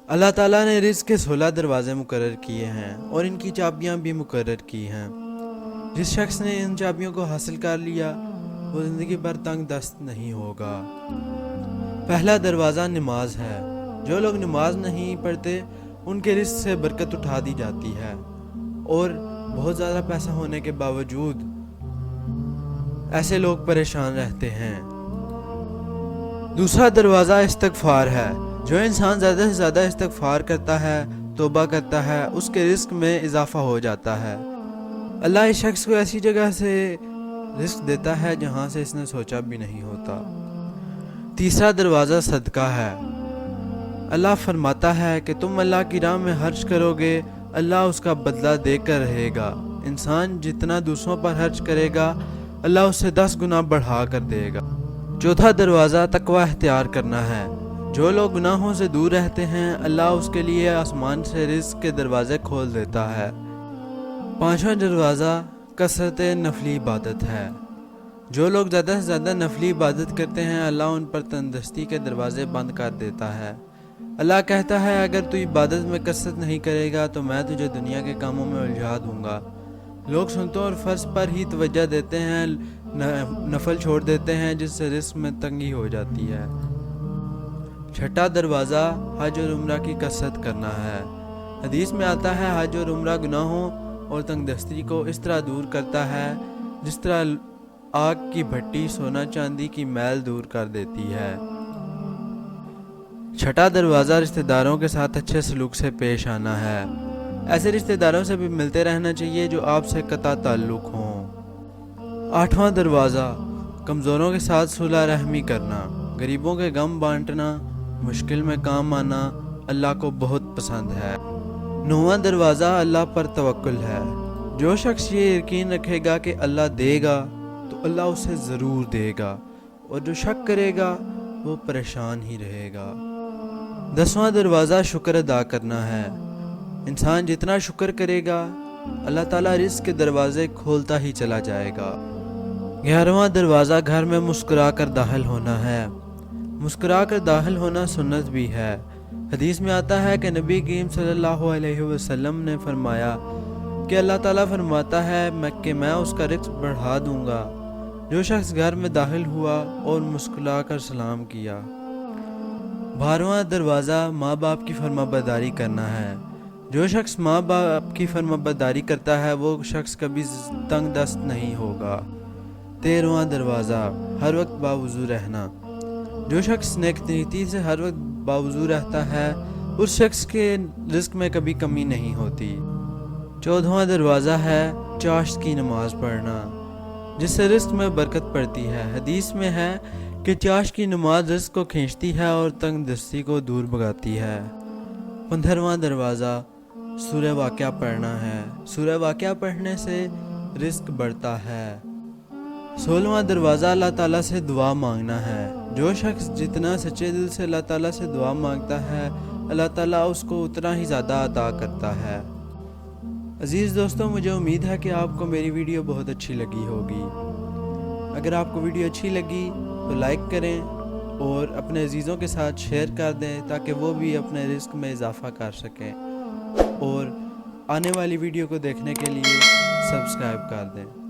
اللہ تعالیٰ نے رزق کے 16 دروازے مقرر کیے ہیں اور ان کی چابیاں بھی مقرر کی ہیں۔ جس شخص نے ان چابیوں کو حاصل کر لیا وہ زندگی بھر تنگ دست نہیں ہوگا۔ پہلا دروازہ نماز ہے۔ جو لوگ نماز نہیں پڑھتے ان کے رزق سے برکت اٹھا دی جاتی ہے اور بہت زیادہ پیسہ ہونے کے باوجود ایسے لوگ پریشان رہتے ہیں۔ دوسرا دروازہ استغفار ہے۔ جو انسان زیادہ سے زیادہ استغفار کرتا ہے، توبہ کرتا ہے، اس کے رزق میں اضافہ ہو جاتا ہے۔ اللہ اس شخص کو ایسی جگہ سے رزق دیتا ہے جہاں سے اس نے سوچا بھی نہیں ہوتا۔ تیسرا دروازہ صدقہ ہے۔ اللہ فرماتا ہے کہ تم اللہ کی راہ میں خرچ کرو گے، اللہ اس کا بدلہ دے کر رہے گا۔ انسان جتنا دوسروں پر خرچ کرے گا اللہ اس سے 10 گنا بڑھا کر دے گا۔ چوتھا دروازہ تقوی اختیار کرنا ہے۔ جو لوگ گناہوں سے دور رہتے ہیں اللہ اس کے لیے آسمان سے رزق کے دروازے کھول دیتا ہے۔ پانچواں دروازہ کثرت نفلی عبادت ہے۔ جو لوگ زیادہ سے زیادہ نفلی عبادت کرتے ہیں اللہ ان پر تندرستی کے دروازے بند کر دیتا ہے۔ اللہ کہتا ہے اگر تو عبادت میں کثرت نہیں کرے گا تو میں تجھے دنیا کے کاموں میں الجھا دوں گا۔ لوگ سنتوں اور فرض پر ہی توجہ دیتے ہیں، نفل چھوڑ دیتے ہیں جس سے رزق میں تنگی ہو جاتی ہے۔ چھٹا دروازہ حج اور عمرہ کی کثرت کرنا ہے۔ حدیث میں آتا ہے حج اور عمرہ گناہوں اور تنگ دستی کو اس طرح دور کرتا ہے جس طرح آگ کی بھٹی سونا چاندی کی میل دور کر دیتی ہے۔ چھٹا دروازہ رشتہ داروں کے ساتھ اچھے سلوک سے پیش آنا ہے۔ ایسے رشتہ داروں سے بھی ملتے رہنا چاہیے جو آپ سے قطع تعلق ہوں۔ آٹھواں دروازہ کمزوروں کے ساتھ صلح رحمی کرنا۔ غریبوں کے غم بانٹنا، مشکل میں کام آنا اللہ کو بہت پسند ہے۔ نواں دروازہ اللہ پر توکل ہے۔ جو شخص یہ یقین رکھے گا کہ اللہ دے گا تو اللہ اسے ضرور دے گا، اور جو شک کرے گا وہ پریشان ہی رہے گا۔ 10واں دروازہ شکر ادا کرنا ہے۔ انسان جتنا شکر کرے گا اللہ تعالیٰ رزق کے دروازے کھولتا ہی چلا جائے گا۔ 11واں دروازہ گھر میں مسکرا کر داخل ہونا ہے۔ مسکرا کر داخل ہونا سنت بھی ہے۔ حدیث میں آتا ہے کہ نبی کریم صلی اللہ علیہ وسلم نے فرمایا کہ اللہ تعالیٰ فرماتا ہے کہ میں اس کا رزق بڑھا دوں گا۔ جو شخص گھر میں داخل ہوا اور مسکرا کر سلام کیا۔ 12واں دروازہ ماں باپ کی فرما برداری کرنا ہے۔ جو شخص ماں باپ کی فرما برداری کرتا ہے وہ شخص کبھی تنگ دست نہیں ہوگا۔ 13واں دروازہ ہر وقت باوضو رہنا۔ جو شخص نیک نیتی سے ہر وقت باوضو رہتا ہے اس شخص کے رزق میں کبھی کمی نہیں ہوتی۔ 14واں دروازہ ہے چاشت کی نماز پڑھنا، جس سے رزق میں برکت پڑتی ہے۔ حدیث میں ہے کہ چاشت کی نماز رزق کو کھینچتی ہے اور تنگ دستی کو دور بھگاتی ہے۔ 15واں دروازہ سورہ واقعہ پڑھنا ہے۔ سورہ واقعہ پڑھنے سے رزق بڑھتا ہے۔ 16واں دروازہ اللہ تعالیٰ سے دعا مانگنا ہے۔ جو شخص جتنا سچے دل سے اللہ تعالیٰ سے دعا مانگتا ہے اللہ تعالیٰ اس کو اتنا ہی زیادہ عطا کرتا ہے۔ عزیز دوستوں، مجھے امید ہے کہ آپ کو میری ویڈیو بہت اچھی لگی ہوگی۔ اگر آپ کو ویڈیو اچھی لگی تو لائک کریں اور اپنے عزیزوں کے ساتھ شیئر کر دیں تاکہ وہ بھی اپنے رزق میں اضافہ کر سکیں، اور آنے والی ویڈیو کو دیکھنے کے لیے سبسکرائب کر دیں۔